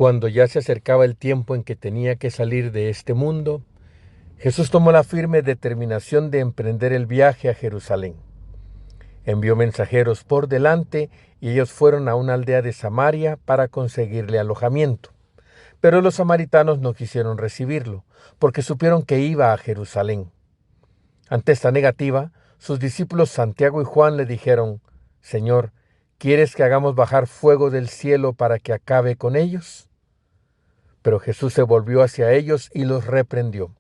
Cuando ya se acercaba el tiempo en que tenía que salir de este mundo, Jesús tomó la firme determinación de emprender el viaje a Jerusalén. Envió mensajeros por delante y ellos fueron a una aldea de Samaria para conseguirle alojamiento. Pero los samaritanos no quisieron recibirlo, porque supieron que iba a Jerusalén. Ante esta negativa, sus discípulos Santiago y Juan le dijeron: «Señor, ¿quieres que hagamos bajar fuego del cielo para que acabe con ellos?». Pero Jesús se volvió hacia ellos y los reprendió.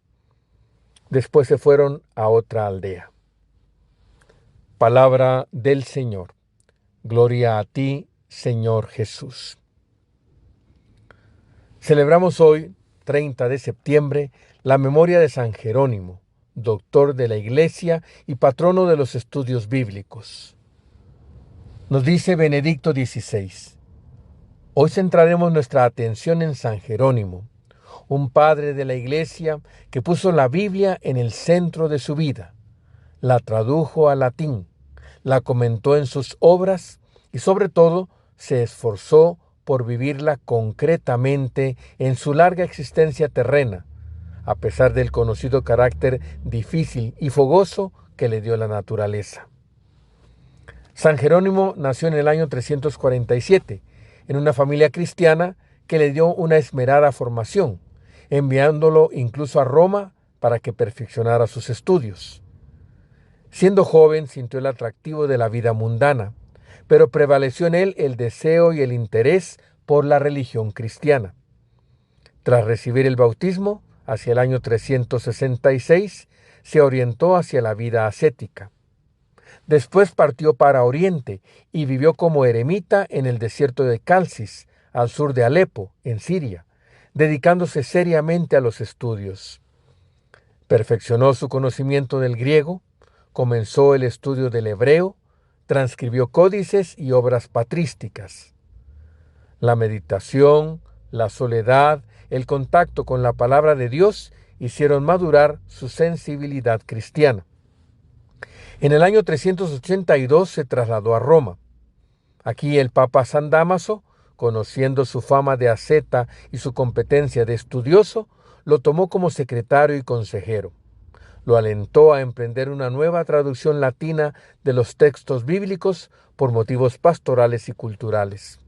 Después se fueron a otra aldea. Palabra del Señor. Gloria a ti, Señor Jesús. Celebramos hoy, 30 de septiembre, la memoria de San Jerónimo, doctor de la Iglesia y patrono de los estudios bíblicos. Nos dice Benedicto XVI: hoy centraremos nuestra atención en San Jerónimo, un padre de la Iglesia que puso la Biblia en el centro de su vida, la tradujo al latín, la comentó en sus obras y sobre todo se esforzó por vivirla concretamente en su larga existencia terrena, a pesar del conocido carácter difícil y fogoso que le dio la naturaleza. San Jerónimo nació en el año 347, en una familia cristiana que le dio una esmerada formación, enviándolo incluso a Roma para que perfeccionara sus estudios. Siendo joven, sintió el atractivo de la vida mundana, pero prevaleció en él el deseo y el interés por la religión cristiana. Tras recibir el bautismo, hacia el año 366, se orientó hacia la vida ascética. Después partió para Oriente y vivió como eremita en el desierto de Calcis, al sur de Alepo, en Siria, dedicándose seriamente a los estudios. Perfeccionó su conocimiento del griego, comenzó el estudio del hebreo, transcribió códices y obras patrísticas. La meditación, la soledad, el contacto con la palabra de Dios hicieron madurar su sensibilidad cristiana. En el año 382 se trasladó a Roma. Aquí el Papa San Dámaso, conociendo su fama de asceta y su competencia de estudioso, lo tomó como secretario y consejero. Lo alentó a emprender una nueva traducción latina de los textos bíblicos por motivos pastorales y culturales.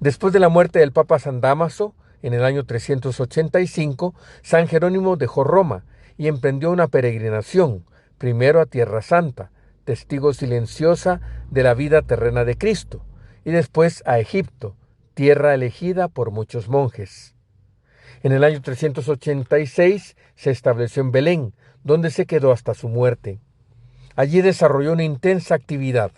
Después de la muerte del Papa San Dámaso, en el año 385, San Jerónimo dejó Roma y emprendió una peregrinación, primero a Tierra Santa, testigo silenciosa de la vida terrena de Cristo, y después a Egipto, tierra elegida por muchos monjes. En el año 386 se estableció en Belén, donde se quedó hasta su muerte. Allí desarrolló una intensa actividad.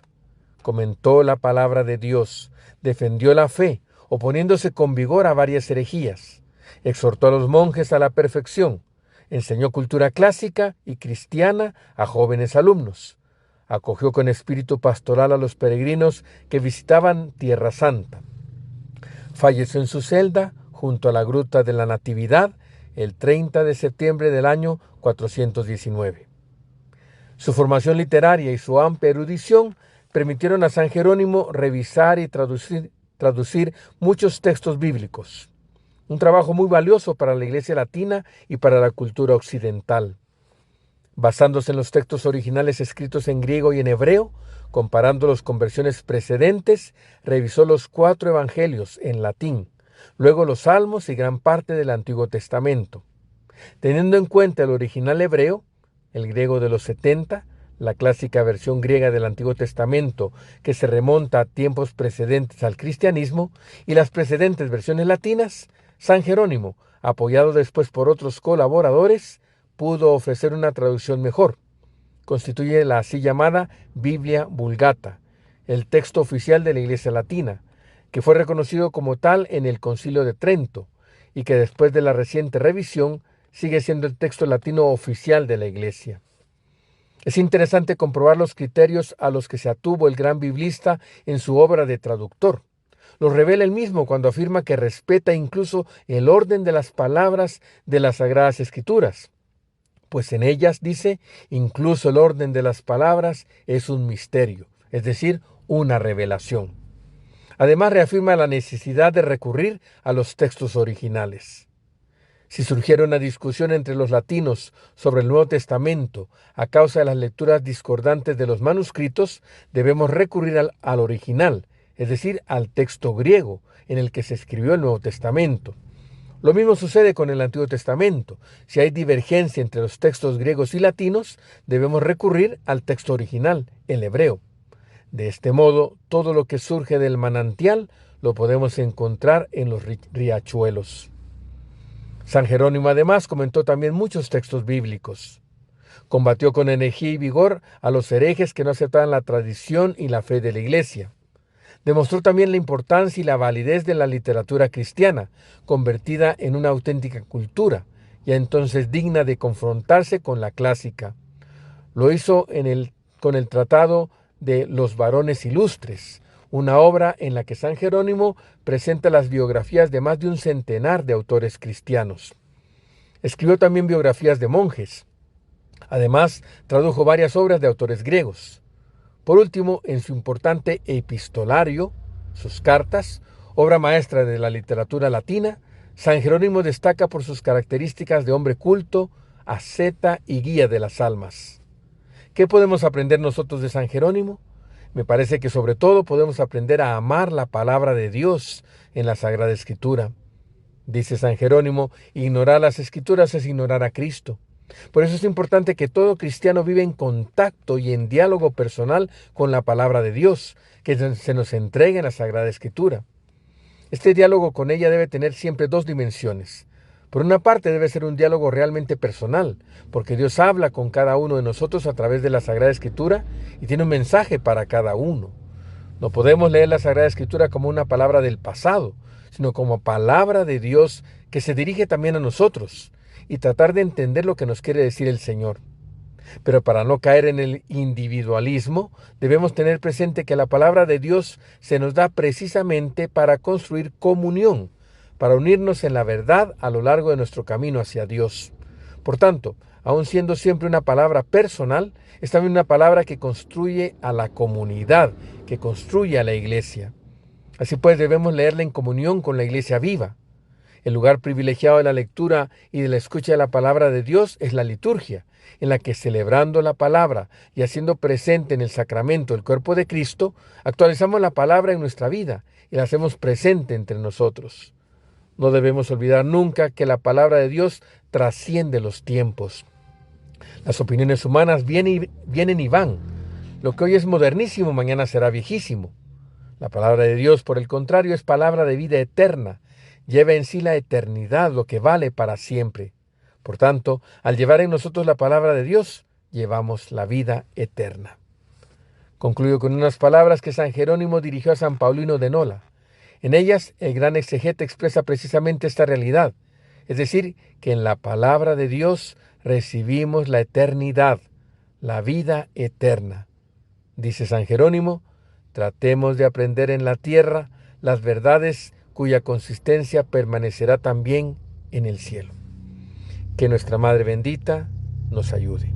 Comentó la palabra de Dios, defendió la fe, oponiéndose con vigor a varias herejías. Exhortó a los monjes a la perfección. Enseñó cultura clásica y cristiana a jóvenes alumnos. Acogió con espíritu pastoral a los peregrinos que visitaban Tierra Santa. Falleció en su celda, junto a la Gruta de la Natividad, el 30 de septiembre del año 419. Su formación literaria y su amplia erudición permitieron a San Jerónimo revisar y traducir muchos textos bíblicos. Un trabajo muy valioso para la Iglesia latina y para la cultura occidental. Basándose en los textos originales escritos en griego y en hebreo, comparándolos con versiones precedentes, revisó los 4 evangelios en latín, luego los Salmos y gran parte del Antiguo Testamento. Teniendo en cuenta el original hebreo, el griego de los 70, la clásica versión griega del Antiguo Testamento que se remonta a tiempos precedentes al cristianismo, y las precedentes versiones latinas, San Jerónimo, apoyado después por otros colaboradores, pudo ofrecer una traducción mejor. Constituye la así llamada Biblia Vulgata, el texto oficial de la Iglesia Latina, que fue reconocido como tal en el Concilio de Trento y que después de la reciente revisión sigue siendo el texto latino oficial de la Iglesia. Es interesante comprobar los criterios a los que se atuvo el gran biblista en su obra de traductor. Los revela él mismo cuando afirma que respeta incluso el orden de las palabras de las Sagradas Escrituras, pues en ellas, dice, incluso el orden de las palabras es un misterio, es decir, una revelación. Además, reafirma la necesidad de recurrir a los textos originales. Si surgiera una discusión entre los latinos sobre el Nuevo Testamento a causa de las lecturas discordantes de los manuscritos, debemos recurrir al original, es decir, al texto griego en el que se escribió el Nuevo Testamento. Lo mismo sucede con el Antiguo Testamento. Si hay divergencia entre los textos griegos y latinos, debemos recurrir al texto original, el hebreo. De este modo, todo lo que surge del manantial lo podemos encontrar en los riachuelos. San Jerónimo además comentó también muchos textos bíblicos. Combatió con energía y vigor a los herejes que no aceptaban la tradición y la fe de la Iglesia. Demostró también la importancia y la validez de la literatura cristiana, convertida en una auténtica cultura, ya entonces digna de confrontarse con la clásica. Lo hizo con el Tratado de los Varones Ilustres, una obra en la que San Jerónimo presenta las biografías de más de un centenar de autores cristianos. Escribió también biografías de monjes. Además, tradujo varias obras de autores griegos. Por último, en su importante epistolario, sus cartas, obra maestra de la literatura latina, San Jerónimo destaca por sus características de hombre culto, asceta y guía de las almas. ¿Qué podemos aprender nosotros de San Jerónimo? Me parece que sobre todo podemos aprender a amar la palabra de Dios en la Sagrada Escritura. Dice San Jerónimo, ignorar las Escrituras es ignorar a Cristo. Por eso es importante que todo cristiano viva en contacto y en diálogo personal con la palabra de Dios, que se nos entregue en la Sagrada Escritura. Este diálogo con ella debe tener siempre dos dimensiones. Por una parte debe ser un diálogo realmente personal, porque Dios habla con cada uno de nosotros a través de la Sagrada Escritura y tiene un mensaje para cada uno. No podemos leer la Sagrada Escritura como una palabra del pasado, sino como palabra de Dios que se dirige también a nosotros y tratar de entender lo que nos quiere decir el Señor. Pero para no caer en el individualismo, debemos tener presente que la palabra de Dios se nos da precisamente para construir comunión, para unirnos en la verdad a lo largo de nuestro camino hacia Dios. Por tanto, aun siendo siempre una palabra personal, es también una palabra que construye a la comunidad, que construye a la iglesia. Así pues, debemos leerla en comunión con la iglesia viva. El lugar privilegiado de la lectura y de la escucha de la palabra de Dios es la liturgia, en la que celebrando la palabra y haciendo presente en el sacramento el cuerpo de Cristo, actualizamos la palabra en nuestra vida y la hacemos presente entre nosotros. No debemos olvidar nunca que la palabra de Dios trasciende los tiempos. Las opiniones humanas vienen y van. Lo que hoy es modernísimo, mañana será viejísimo. La palabra de Dios, por el contrario, es palabra de vida eterna. Lleva en sí la eternidad, lo que vale para siempre. Por tanto, al llevar en nosotros la palabra de Dios, llevamos la vida eterna. Concluyo con unas palabras que San Jerónimo dirigió a San Paulino de Nola. En ellas, el gran exegeta expresa precisamente esta realidad, es decir, que en la palabra de Dios recibimos la eternidad, la vida eterna. Dice San Jerónimo, tratemos de aprender en la tierra las verdades cuya consistencia permanecerá también en el cielo. Que nuestra Madre bendita nos ayude.